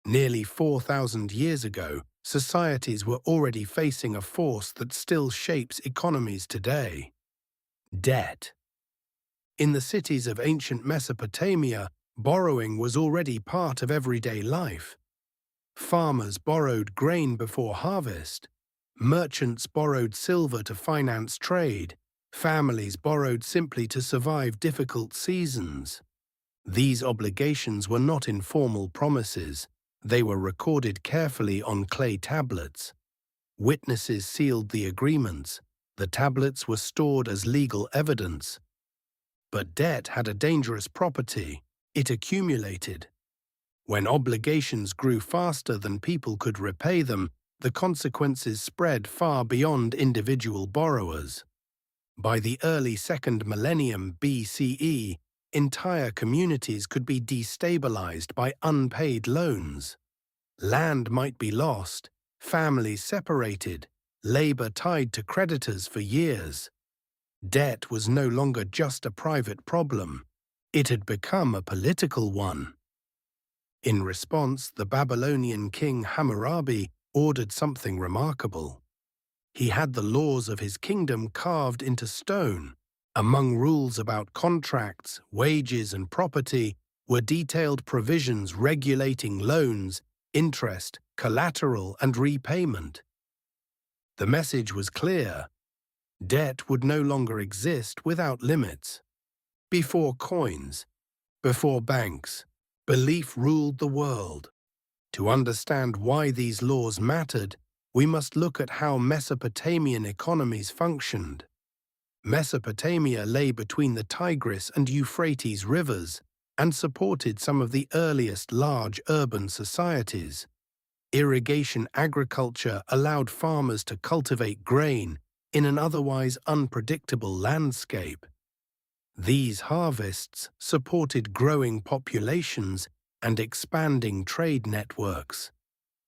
Nearly 4,000 years ago, societies were already facing a force that still shapes economies today: debt. In the cities of ancient Mesopotamia, borrowing was already part of everyday life. Farmers borrowed grain before harvest. Merchants borrowed silver to finance trade. Families borrowed simply to survive difficult seasons. These obligations were not informal promises. They were recorded carefully on clay tablets. Witnesses sealed the agreements. The tablets were stored as legal evidence. But debt had a dangerous property: it accumulated. When obligations grew faster than people could repay them, the consequences spread far beyond individual borrowers. By the early second millennium BCE, entire communities could be destabilized by unpaid loans. Land might be lost, families separated, labor tied to creditors for years. Debt was no longer just a private problem. It had become a political one. In response, the Babylonian king Hammurabi ordered something remarkable. He had the laws of his kingdom carved into stone. Among rules about contracts, wages, and property were detailed provisions regulating loans, interest, collateral, and repayment. The message was clear: debt would no longer exist without limits. Before coins, before banks, belief ruled the world. To understand why these laws mattered, we must look at how Mesopotamian economies functioned. Mesopotamia lay between the Tigris and Euphrates rivers and supported some of the earliest large urban societies. Irrigation agriculture allowed farmers to cultivate grain in an otherwise unpredictable landscape. These harvests supported growing populations and expanding trade networks.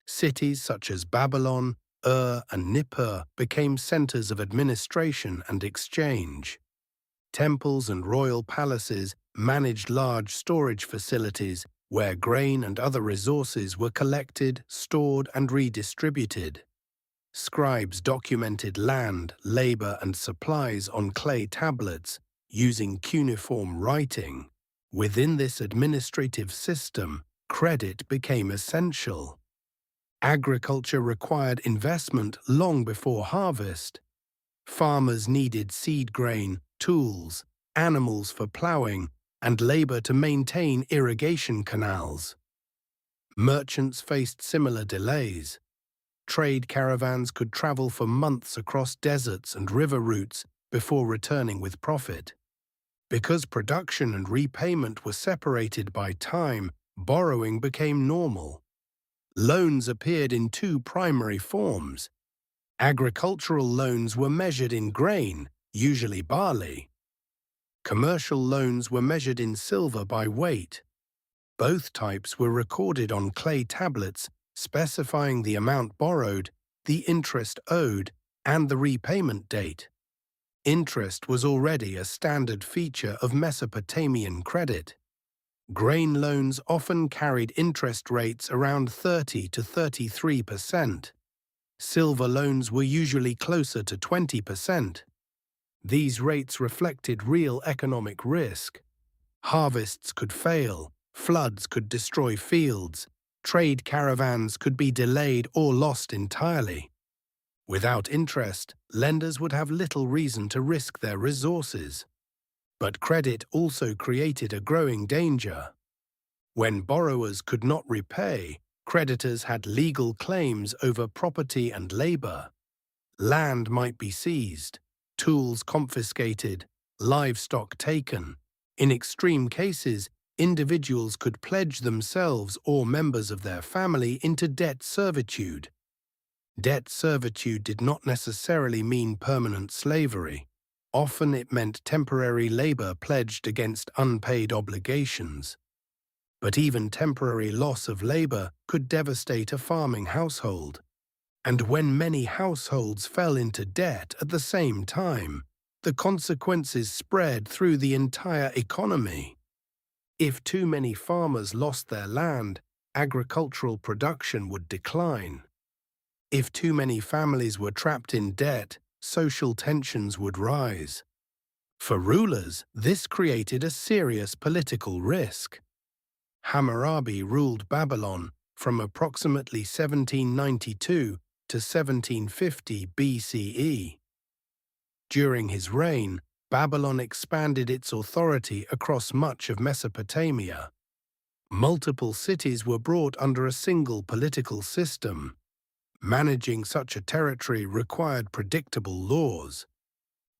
Cities such as Babylon, and Nippur became centers of administration and exchange. Temples and royal palaces managed large storage facilities where grain and other resources were collected, stored, and redistributed. Scribes documented land, labor, and supplies on clay tablets using cuneiform writing. Within this administrative system, credit became essential. Agriculture required investment long before harvest. Farmers needed seed grain, tools, animals for plowing, and labor to maintain irrigation canals. Merchants faced similar delays. Trade caravans could travel for months across deserts and river routes before returning with profit. Because production and repayment were separated by time, borrowing became normal. Loans appeared in two primary forms. Agricultural loans were measured in grain, usually barley. Commercial loans were measured in silver by weight. Both types were recorded on clay tablets, specifying the amount borrowed, the interest owed, and the repayment date. Interest was already a standard feature of Mesopotamian credit. Grain loans often carried interest rates around 30 to 33%. Silver loans were usually closer to 20%. These rates reflected real economic risk. Harvests could fail, floods could destroy fields, trade caravans could be delayed or lost entirely. Without interest, lenders would have little reason to risk their resources. But credit also created a growing danger. When borrowers could not repay, creditors had legal claims over property and labor. Land might be seized, tools confiscated, livestock taken. In extreme cases, individuals could pledge themselves or members of their family into debt servitude. Debt servitude did not necessarily mean permanent slavery. Often it meant temporary labor pledged against unpaid obligations. But even temporary loss of labor could devastate a farming household. And when many households fell into debt at the same time, the consequences spread through the entire economy. If too many farmers lost their land, agricultural production would decline. If too many families were trapped in debt, social tensions would rise. For rulers, this created a serious political risk. Hammurabi ruled Babylon from approximately 1792 to 1750 BCE. During his reign, Babylon expanded its authority across much of Mesopotamia. Multiple cities were brought under a single political system. Managing such a territory required predictable laws.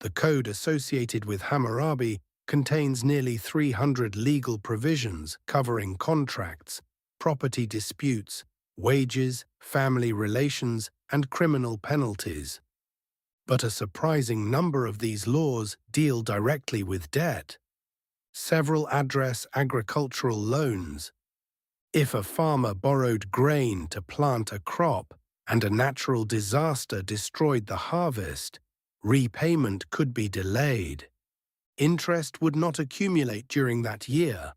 The code associated with Hammurabi contains nearly 300 legal provisions covering contracts, property disputes, wages, family relations, and criminal penalties. But a surprising number of these laws deal directly with debt. Several address agricultural loans. If a farmer borrowed grain to plant a crop and a natural disaster destroyed the harvest, repayment could be delayed. Interest would not accumulate during that year.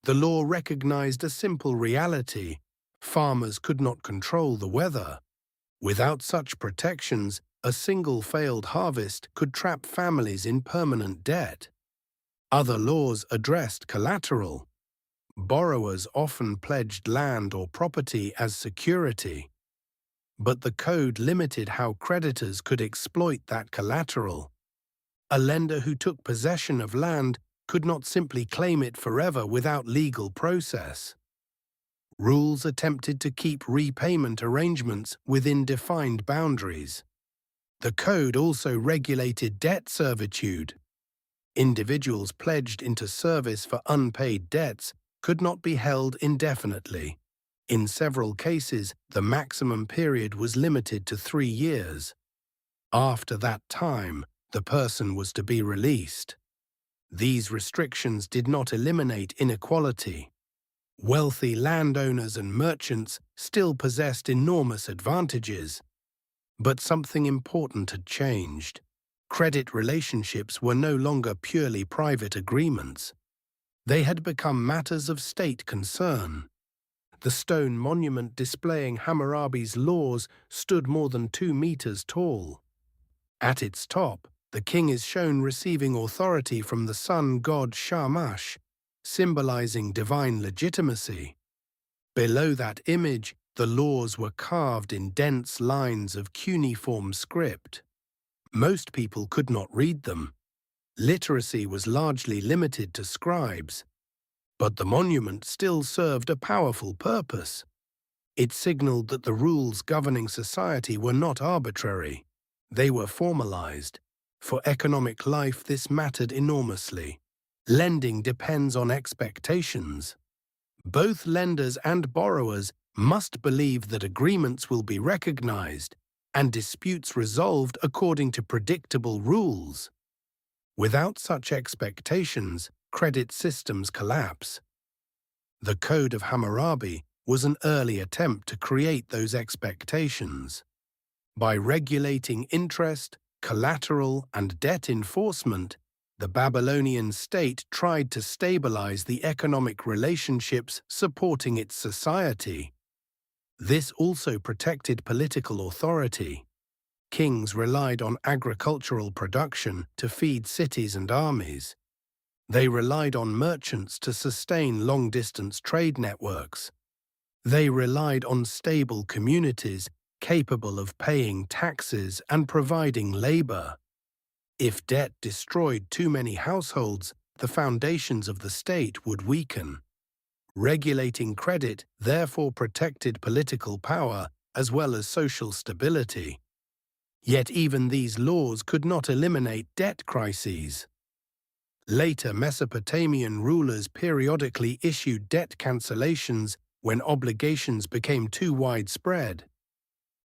The law recognized a simple reality: farmers could not control the weather. Without such protections, a single failed harvest could trap families in permanent debt. Other laws addressed collateral. Borrowers often pledged land or property as security. But the code limited how creditors could exploit that collateral. A lender who took possession of land could not simply claim it forever without legal process. Rules attempted to keep repayment arrangements within defined boundaries. The code also regulated debt servitude. Individuals pledged into service for unpaid debts could not be held indefinitely. In several cases, the maximum period was limited to 3 years. After that time, the person was to be released. These restrictions did not eliminate inequality. Wealthy landowners and merchants still possessed enormous advantages. But something important had changed. Credit relationships were no longer purely private agreements. They had become matters of state concern. The stone monument displaying Hammurabi's laws stood more than 2 meters tall. At its top, the king is shown receiving authority from the sun god Shamash, symbolizing divine legitimacy. Below that image, the laws were carved in dense lines of cuneiform script. Most people could not read them. Literacy was largely limited to scribes. But the monument still served a powerful purpose. It signaled that the rules governing society were not arbitrary. They were formalized. For economic life, this mattered enormously. Lending depends on expectations. Both lenders and borrowers must believe that agreements will be recognized and disputes resolved according to predictable rules. Without such expectations, credit systems collapse. The Code of Hammurabi was an early attempt to create those expectations. By regulating interest, collateral, and debt enforcement, the Babylonian state tried to stabilize the economic relationships supporting its society. This also protected political authority. Kings relied on agricultural production to feed cities and armies. They relied on merchants to sustain long-distance trade networks. They relied on stable communities capable of paying taxes and providing labor. If debt destroyed too many households, the foundations of the state would weaken. Regulating credit therefore protected political power as well as social stability. Yet even these laws could not eliminate debt crises. Later Mesopotamian rulers periodically issued debt cancellations when obligations became too widespread.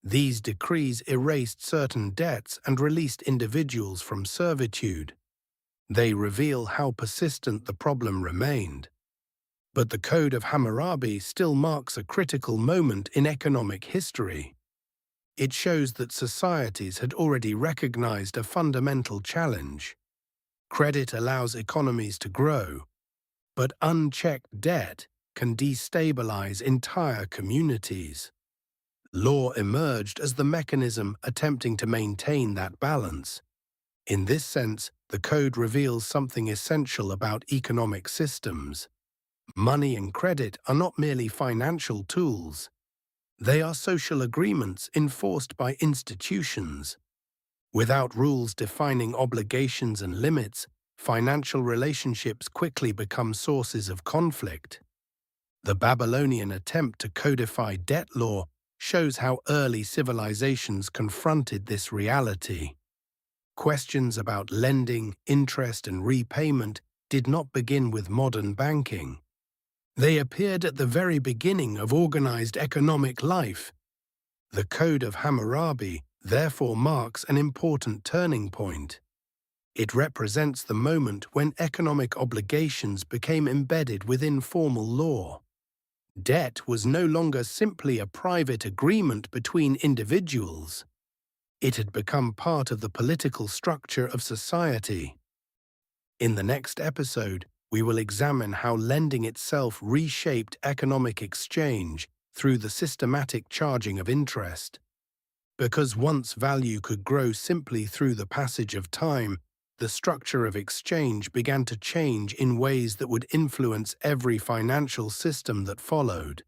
These decrees erased certain debts and released individuals from servitude. They reveal how persistent the problem remained. But the Code of Hammurabi still marks a critical moment in economic history. It shows that societies had already recognized a fundamental challenge. Credit allows economies to grow, but unchecked debt can destabilize entire communities. Law emerged as the mechanism attempting to maintain that balance. In this sense, the code reveals something essential about economic systems. Money and credit are not merely financial tools. They are social agreements enforced by institutions. Without rules defining obligations and limits, financial relationships quickly become sources of conflict. The Babylonian attempt to codify debt law shows how early civilizations confronted this reality. Questions about lending, interest, and repayment did not begin with modern banking. They appeared at the very beginning of organized economic life. The Code of Hammurabi therefore marks an important turning point. It represents the moment when economic obligations became embedded within formal law. Debt was no longer simply a private agreement between individuals. It had become part of the political structure of society. In the next episode, we will examine how lending itself reshaped economic exchange through the systematic charging of interest. Because once value could grow simply through the passage of time, the structure of exchange began to change in ways that would influence every financial system that followed.